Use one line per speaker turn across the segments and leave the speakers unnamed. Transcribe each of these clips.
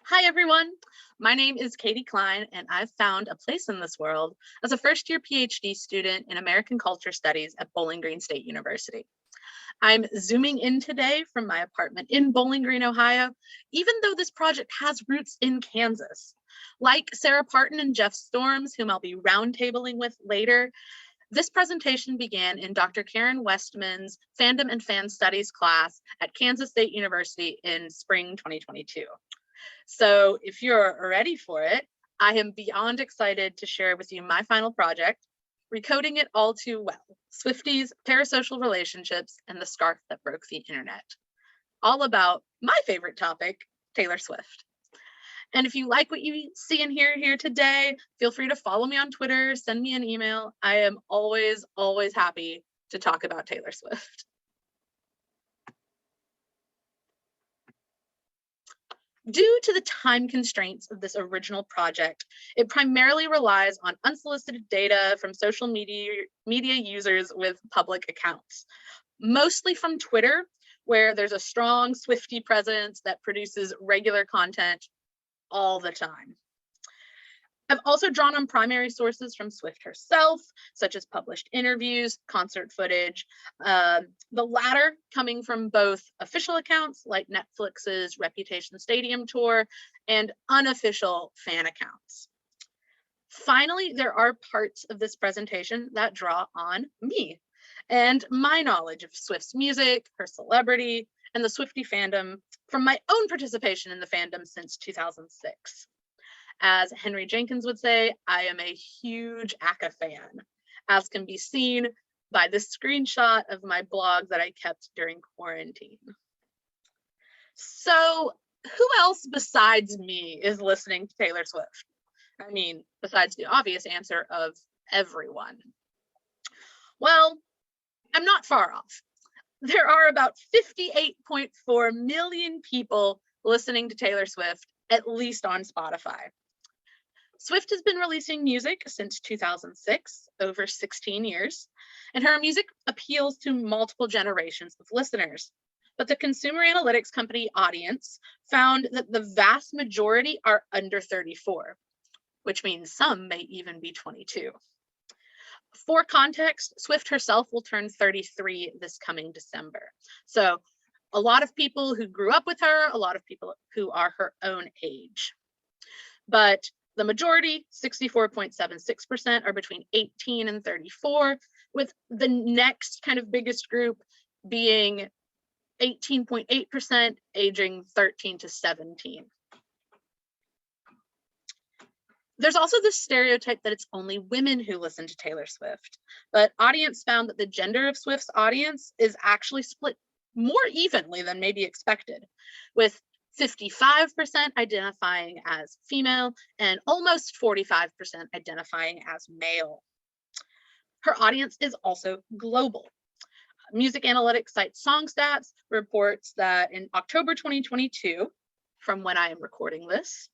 Hi, everyone. My name is Katie Klein, and I've found a place in this world as a first-year PhD student in American Culture Studies at Bowling Green State University. I'm zooming in today from my apartment in Bowling Green, Ohio, even though this project has roots in Kansas. Like Sarah Parton and Jeff Storms, whom I'll be roundtabling with later, this presentation began in Dr. Karen Westman's Fandom and Fan Studies class at Kansas State University in spring 2022. So if you're ready for it, I am beyond excited to share with you my final project, Recoding It All Too Well, Swifties, Parasocial Relationships, and the Scarf That Broke the Internet. All about my favorite topic, Taylor Swift. And if you like what you see and hear here today, feel free to follow me on Twitter, send me an email. I am always happy to talk about Taylor Swift. Due to the time constraints of this original project, it primarily relies on unsolicited data from social media users with public accounts, mostly from Twitter, where there's a strong Swiftie presence that produces regular content all the time. I've also drawn on primary sources from Swift herself, such as published interviews, concert footage, the latter coming from both official accounts like Netflix's Reputation Stadium tour and unofficial fan accounts. Finally, there are parts of this presentation that draw on me and my knowledge of Swift's music, her celebrity, and the Swiftie fandom from my own participation in the fandom since 2006. As Henry Jenkins would say, I am a huge ACCA fan, as can be seen by this screenshot of my blog that I kept during quarantine. So who else besides me is listening to Taylor Swift? I mean, besides the obvious answer of everyone. Well, I'm not far off. There are about 58.4 million people listening to Taylor Swift, at least on Spotify. Swift has been releasing music since 2006, over 16 years, and her music appeals to multiple generations of listeners. But the consumer analytics company Audience found that the vast majority are under 34, which means some may even be 22. For context, Swift herself will turn 33 this coming December. So a lot of people who grew up with her, a lot of people who are her own age. But the majority, 64.76%, are between 18 and 34, with the next kind of biggest group being 18.8%, aging 13 to 17. There's also this stereotype that it's only women who listen to Taylor Swift, but Audience found that the gender of Swift's audience is actually split more evenly than maybe expected, with 55% identifying as female and almost 45% identifying as male. Her audience is also global. Music analytics site SongStats reports that in October 2022, from when I am recording this,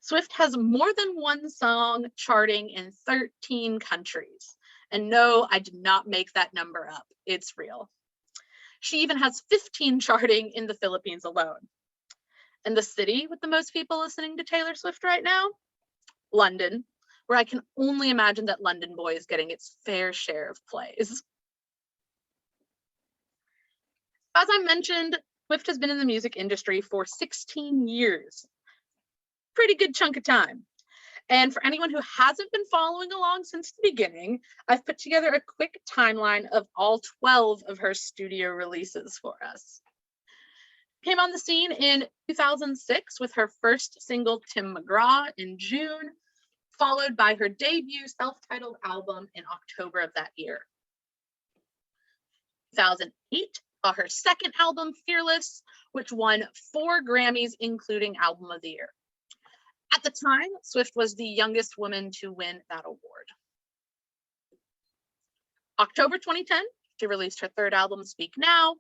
Swift has more than one song charting in 13 countries. And no, I did not make that number up. It's real. She even has 15 charting in the Philippines alone. And the city with the most people listening to Taylor Swift right now? London, where I can only imagine that London Boy is getting its fair share of plays. As I mentioned, Swift has been in the music industry for 16 years. Pretty good chunk of time. And for anyone who hasn't been following along since the beginning, I've put together a quick timeline of all 12 of her studio releases for us. Came on the scene in 2006 with her first single, Tim McGraw, in June, followed by her debut self-titled album in October of that year. 2008 saw her second album, Fearless, which won 4 Grammys, including Album of the Year. At the time, Swift was the youngest woman to win that award. October 2010, she released her third album, Speak Now,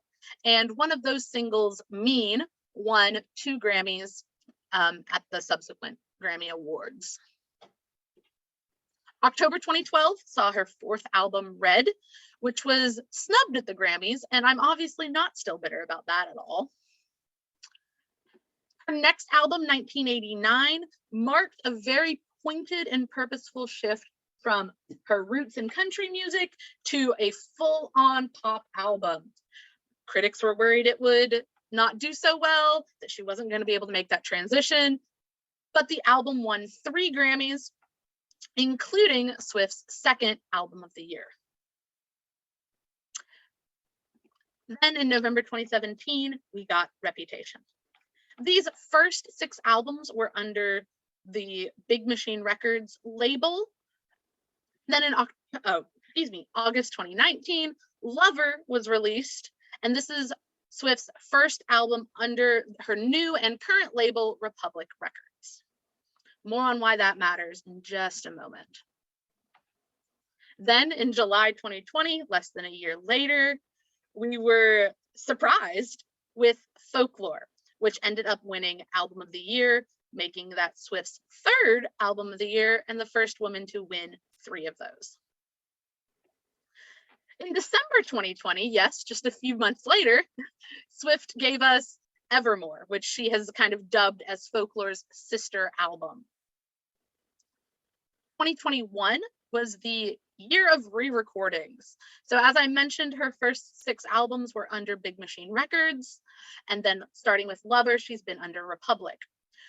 and one of those singles, Mean, won 2 Grammys at the subsequent Grammy Awards. October 2012 saw her 4th album, Red, which was snubbed at the Grammys, and I'm obviously not still bitter about that at all. Her next album, 1989, marked a very pointed and purposeful shift from her roots in country music to a full-on pop album. Critics were worried it would not do so well, that she wasn't going to be able to make that transition, but the album won 3 Grammys, including Swift's second Album of the Year. Then in November 2017, we got Reputation. These first 6 albums were under the Big Machine Records label. Then in August 2019, Lover was released, and this is Swift's first album under her new and current label, Republic Records. More on why that matters in just a moment. Then in July 2020, less than a year later, we were surprised with Folklore, which ended up winning Album of the Year, making that Swift's 3rd Album of the Year and the first woman to win 3 of those. In December 2020, yes, just a few months later, Swift gave us Evermore, which she has kind of dubbed as Folklore's sister album. 2021 was the year of re-recordings. So as I mentioned, her first 6 albums were under Big Machine Records, and then starting with Lover, she's been under Republic.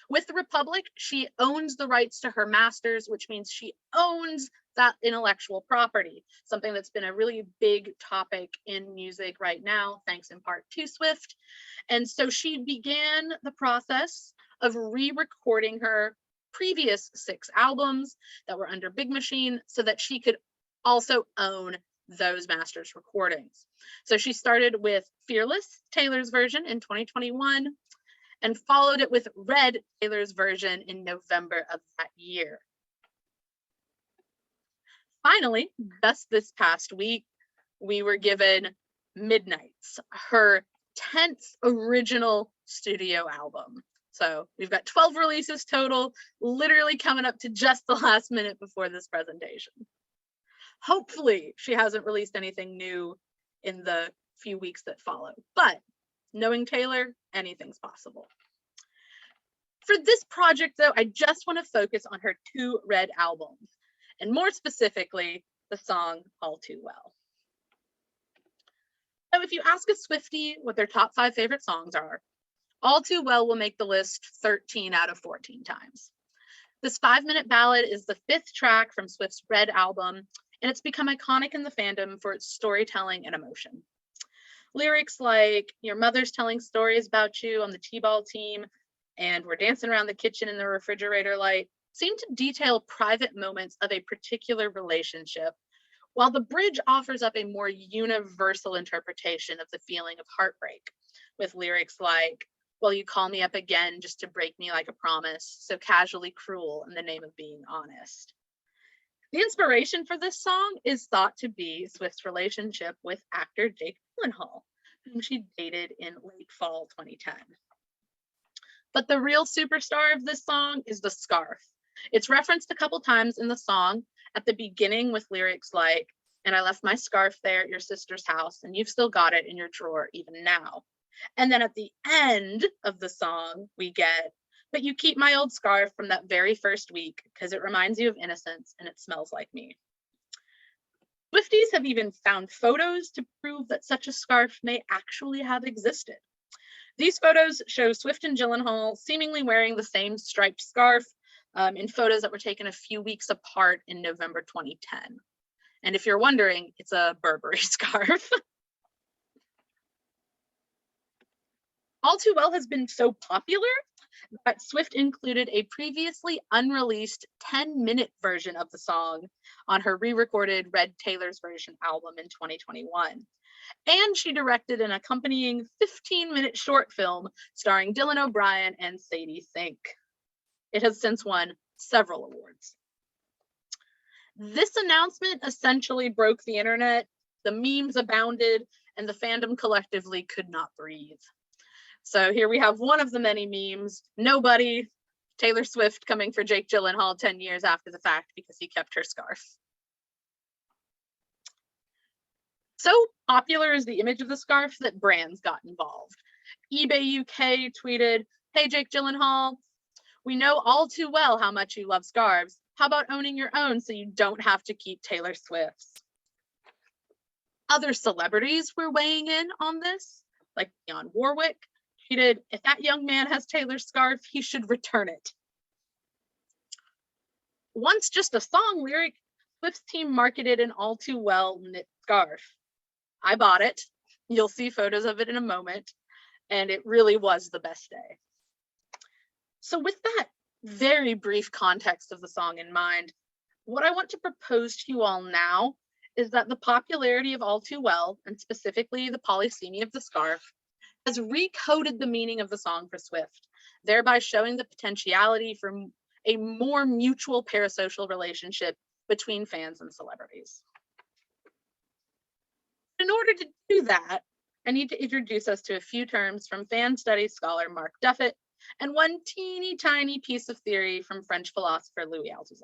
With Republic, she owns the rights to her masters, which means she owns that intellectual property, something that's been a really big topic in music right now, thanks in part to Swift. And so she began the process of re-recording her previous 6 albums that were under Big Machine so that she could also own those masters recordings. So she started with Fearless, Taylor's version, in 2021, and followed it with Red, Taylor's version, in November of that year. Finally, just this past week, we were given Midnights, her 10th original studio album. So we've got 12 releases total, literally coming up to just the last minute before this presentation. Hopefully she hasn't released anything new in the few weeks that follow, but knowing Taylor, anything's possible. For this project though, I just want to focus on her 2 Red albums, and more specifically, the song All Too Well. So if you ask a Swiftie what their top 5 favorite songs are, All Too Well will make the list 13 out of 14 times. This 5-minute ballad is the 5th track from Swift's Red album, and it's become iconic in the fandom for its storytelling and emotion. Lyrics like, your mother's telling stories about you on the t-ball team, and we're dancing around the kitchen in the refrigerator light, seem to detail private moments of a particular relationship, while the bridge offers up a more universal interpretation of the feeling of heartbreak, with lyrics like, well, you call me up again just to break me like a promise, so casually cruel in the name of being honest. The inspiration for this song is thought to be Swift's relationship with actor Jake Gyllenhaal, whom she dated in late fall 2010. But the real superstar of this song is the scarf. It's referenced a couple times in the song, at the beginning with lyrics like, and I left my scarf there at your sister's house, and you've still got it in your drawer even now. And then at the end of the song, we get, but you keep my old scarf from that very first week because it reminds you of innocence and it smells like me. Swifties have even found photos to prove that such a scarf may actually have existed. These photos show Swift and Gyllenhaal seemingly wearing the same striped scarf in photos that were taken a few weeks apart in November 2010. And if you're wondering, it's a Burberry scarf. All Too Well has been so popular that Swift included a previously unreleased 10-minute version of the song on her re-recorded Red Taylor's Version album in 2021. And she directed an accompanying 15-minute short film starring Dylan O'Brien and Sadie Sink. It has since won several awards. This announcement essentially broke the internet, the memes abounded, and the fandom collectively could not breathe. So here we have one of the many memes, nobody, Taylor Swift coming for Jake Gyllenhaal 10 years after the fact because he kept her scarf. So popular is the image of the scarf that brands got involved. eBay UK tweeted, Hey, Jake Gyllenhaal, we know all too well how much you love scarves. How about owning your own so you don't have to keep Taylor Swift's? Other celebrities were weighing in on this, like Dionne Warwick. She did, if that young man has Taylor's scarf, he should return it. Once just a song lyric, Swift's team marketed an all too well knit scarf. I bought it. You'll see photos of it in a moment, and it really was the best day. So with that very brief context of the song in mind, what I want to propose to you all now is that the popularity of All Too Well, and specifically the polysemy of the scarf, has recoded the meaning of the song for Swift, thereby showing the potentiality for a more mutual parasocial relationship between fans and celebrities. In order to do that, I need to introduce us to a few terms from fan studies scholar Mark Duffett and one teeny tiny piece of theory from French philosopher Louis Althusser.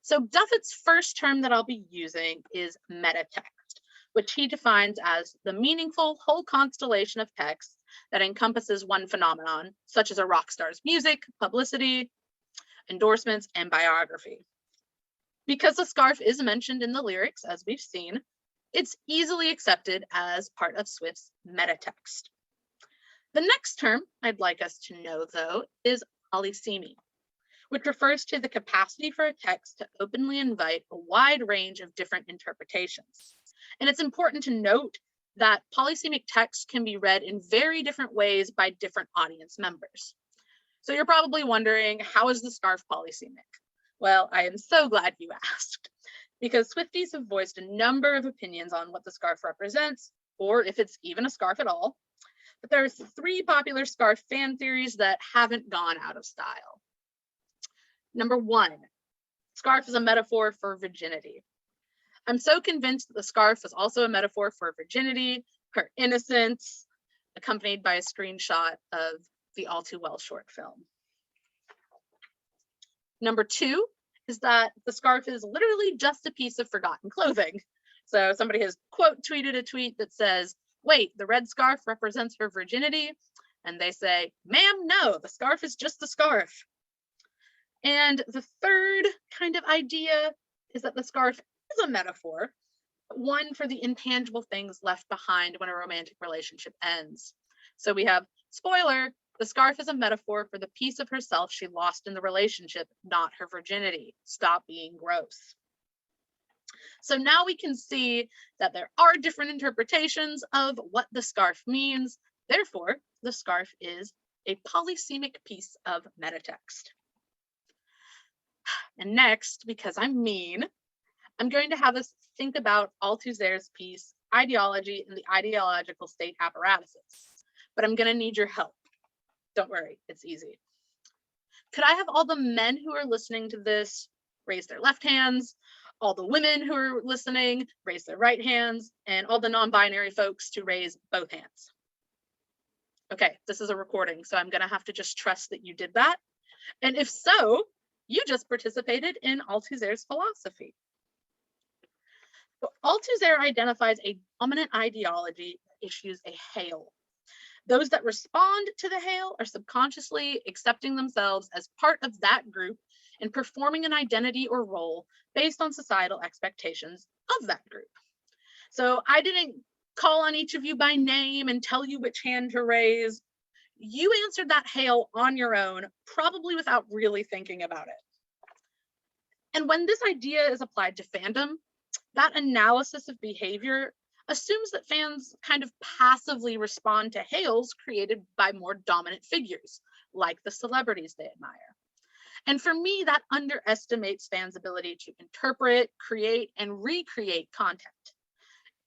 So Duffett's first term that I'll be using is metatext, which he defines as the meaningful whole constellation of text that encompasses one phenomenon, such as a rock star's music, publicity, endorsements, and biography. Because the scarf is mentioned in the lyrics, as we've seen, it's easily accepted as part of Swift's metatext. The next term I'd like us to know, though, is polysemy, which refers to the capacity for a text to openly invite a wide range of different interpretations. And it's important to note that polysemic text can be read in very different ways by different audience members. So you're probably wondering, how is the scarf polysemic? Well, I am so glad you asked, because Swifties have voiced a number of opinions on what the scarf represents, or if it's even a scarf at all. But there's 3 popular scarf fan theories that haven't gone out of style. Number 1, scarf is a metaphor for virginity. I'm so convinced that the scarf is also a metaphor for virginity, her innocence, accompanied by a screenshot of the All Too Well short film. Number 2 is that the scarf is literally just a piece of forgotten clothing. So somebody has quote tweeted a tweet that says, wait, the red scarf represents her virginity? And they say, ma'am, no, the scarf is just a scarf. And the third kind of idea is that the scarf is a metaphor, but one for the intangible things left behind when a romantic relationship ends. So we have, spoiler, the scarf is a metaphor for the piece of herself she lost in the relationship, not her virginity. Stop being gross. So now we can see that there are different interpretations of what the scarf means. Therefore, the scarf is a polysemic piece of metatext. And next, because I'm mean, I'm going to have us think about Althusser's piece, Ideology and the Ideological State Apparatuses. But I'm going to need your help. Don't worry, it's easy. Could I have all the men who are listening to this raise their left hands, all the women who are listening raise their right hands, and all the non-binary folks to raise both hands? Okay, this is a recording, so I'm going to have to just trust that you did that. And if so, you just participated in Althusser's philosophy. So Althusser identifies a dominant ideology that issues a hail. Those that respond to the hail are subconsciously accepting themselves as part of that group and performing an identity or role based on societal expectations of that group. So I didn't call on each of you by name and tell you which hand to raise. You answered that hail on your own, probably without really thinking about it. And when this idea is applied to fandom, that analysis of behavior assumes that fans kind of passively respond to hails created by more dominant figures, like the celebrities they admire. And for me, that underestimates fans' ability to interpret, create, and recreate content.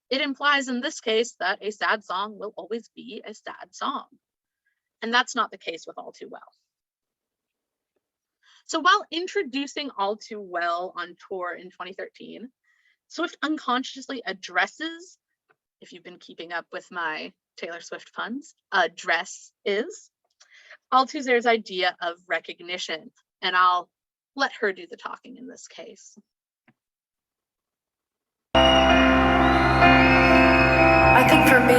It implies in this case that a sad song will always be a sad song. And that's not the case with All Too Well. So while introducing All Too Well on tour in 2013, Swift unconsciously addresses, if you've been keeping up with my Taylor Swift puns, addresses Althusser's idea of recognition. And I'll let her do the talking in this case.
I think for me,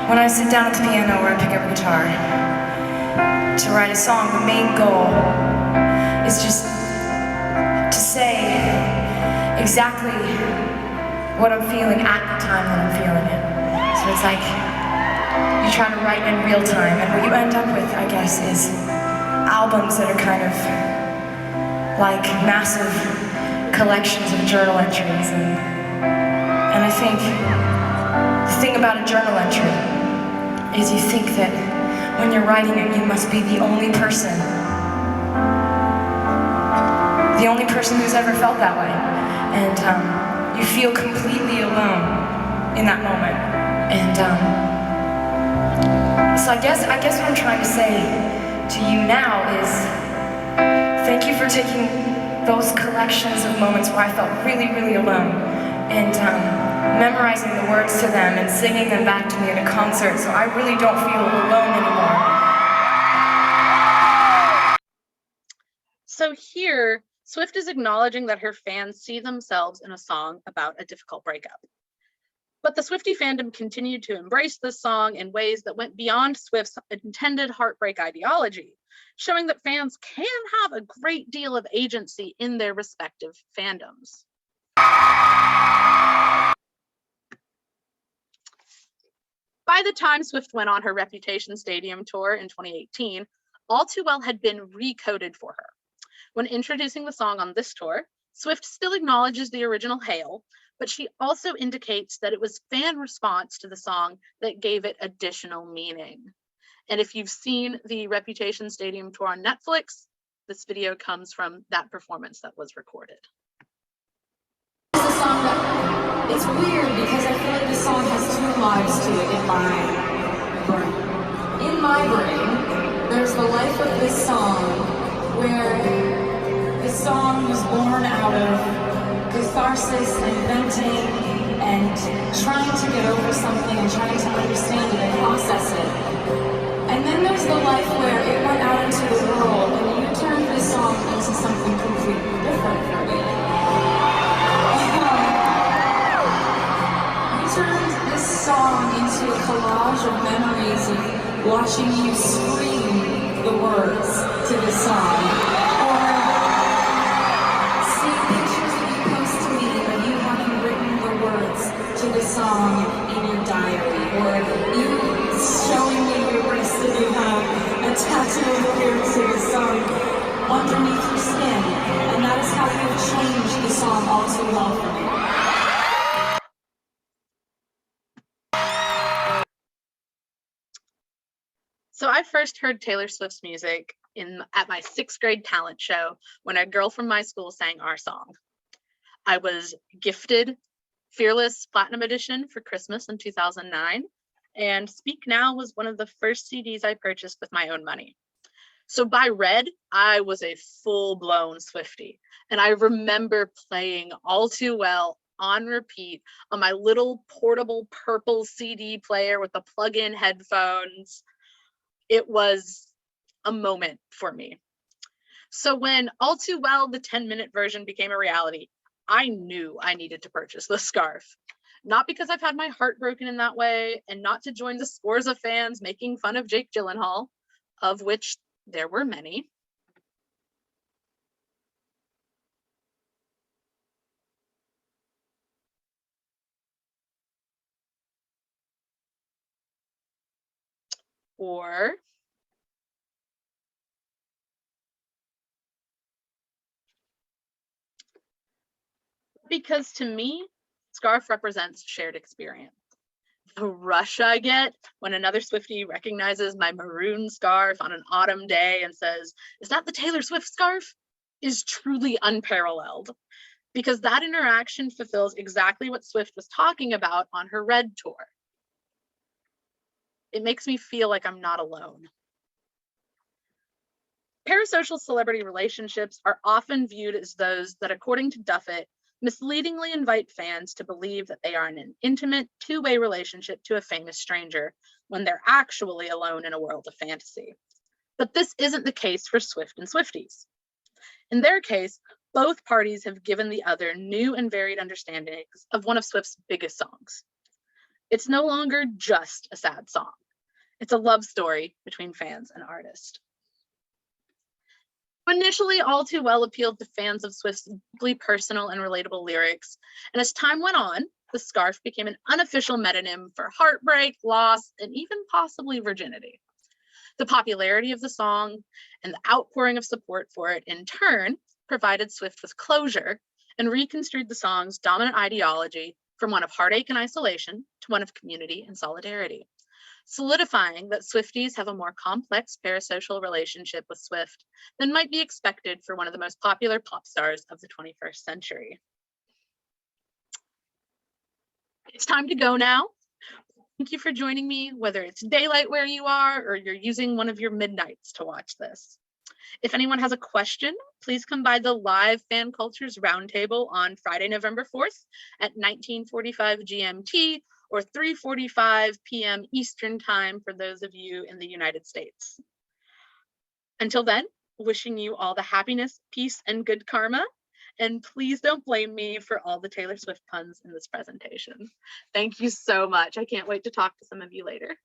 When I sit down at the piano or I pick up a guitar to write a song, the main goal is just to say exactly what I'm feeling at the time that I'm feeling it. So it's like you try to write in real time, and what you end up with, I guess, is albums that are kind of like massive collections of journal entries. And I think the thing about a journal entry is you think that when you're writing it, you must be the only person who's ever felt that way. And you feel completely alone in that moment. And so I guess what I'm trying to say to you now is thank you for taking those collections of moments where I felt really, really alone and memorizing the words to them and singing them back to me in a concert, so I really don't feel alone anymore.
So here, Swift is acknowledging that her fans see themselves in a song about a difficult breakup. But the Swiftie fandom continued to embrace this song in ways that went beyond Swift's intended heartbreak ideology, showing that fans can have a great deal of agency in their respective fandoms. By the time Swift went on her Reputation Stadium tour in 2018, All Too Well had been recoded for her. When introducing the song on this tour, Swift still acknowledges the original Hail, but she also indicates that it was fan response to the song that gave it additional meaning. And if you've seen the Reputation Stadium tour on Netflix, this video comes from that performance that was recorded.
It's a song that, it's weird because I feel like this song has two lives to it in my brain. In my brain, there's the life of this song where this song was born out of catharsis and venting and trying to get over something and trying to understand it and process it. And then there's the life where it went out into the world and you turned this song into something completely different for me. You turned this song into a collage of memories of watching you scream the words to this song. Or seeing pictures of you post to me of you having written the words to the song in your diary. Or you showing me your wrist and you have a tattoo of the lyrics to this song underneath your skin. And that is how you have changed the song All Too Well for me.
So I first heard Taylor Swift's music at my 6th grade talent show when a girl from my school sang our song. I was gifted Fearless Platinum Edition for Christmas in 2009, and Speak Now was one of the first CDs I purchased with my own money. So by Red, I was a full-blown Swiftie, and I remember playing All Too Well on repeat on my little portable purple CD player with the plug-in headphones. It was a moment for me. So when All Too Well, the 10-minute version became a reality, I knew I needed to purchase the scarf. Not because I've had my heart broken in that way, and not to join the scores of fans making fun of Jake Gyllenhaal, of which there were many. Or because to me, scarf represents shared experience. The rush I get when another Swiftie recognizes my maroon scarf on an autumn day and says, "Is that the Taylor Swift scarf?" is truly unparalleled, because that interaction fulfills exactly what Swift was talking about on her Red tour. It makes me feel like I'm not alone. Parasocial celebrity relationships are often viewed as those that, according to Duffett, misleadingly invite fans to believe that they are in an intimate, two-way relationship to a famous stranger when they're actually alone in a world of fantasy. But this isn't the case for Swift and Swifties. In their case, both parties have given the other new and varied understandings of one of Swift's biggest songs. It's no longer just a sad song. It's a love story between fans and artists. Initially, All Too Well appealed to fans of Swift's deeply personal and relatable lyrics, and as time went on, the scarf became an unofficial metonym for heartbreak, loss, and even possibly virginity. The popularity of the song and the outpouring of support for it, in turn, provided Swift with closure and reconstrued the song's dominant ideology from one of heartache and isolation to one of community and solidarity, solidifying that Swifties have a more complex parasocial relationship with Swift than might be expected for one of the most popular pop stars of the 21st century. It's time to go now. Thank you for joining me, whether it's daylight where you are or you're using one of your midnights to watch this. If anyone has a question, please come by the live Fan Cultures Roundtable on Friday, November 4th at 1945 GMT or 3:45 p.m. Eastern Time for those of you in the United States. Until then, wishing you all the happiness, peace, and good karma. And please don't blame me for all the Taylor Swift puns in this presentation. Thank you so much. I can't wait to talk to some of you later.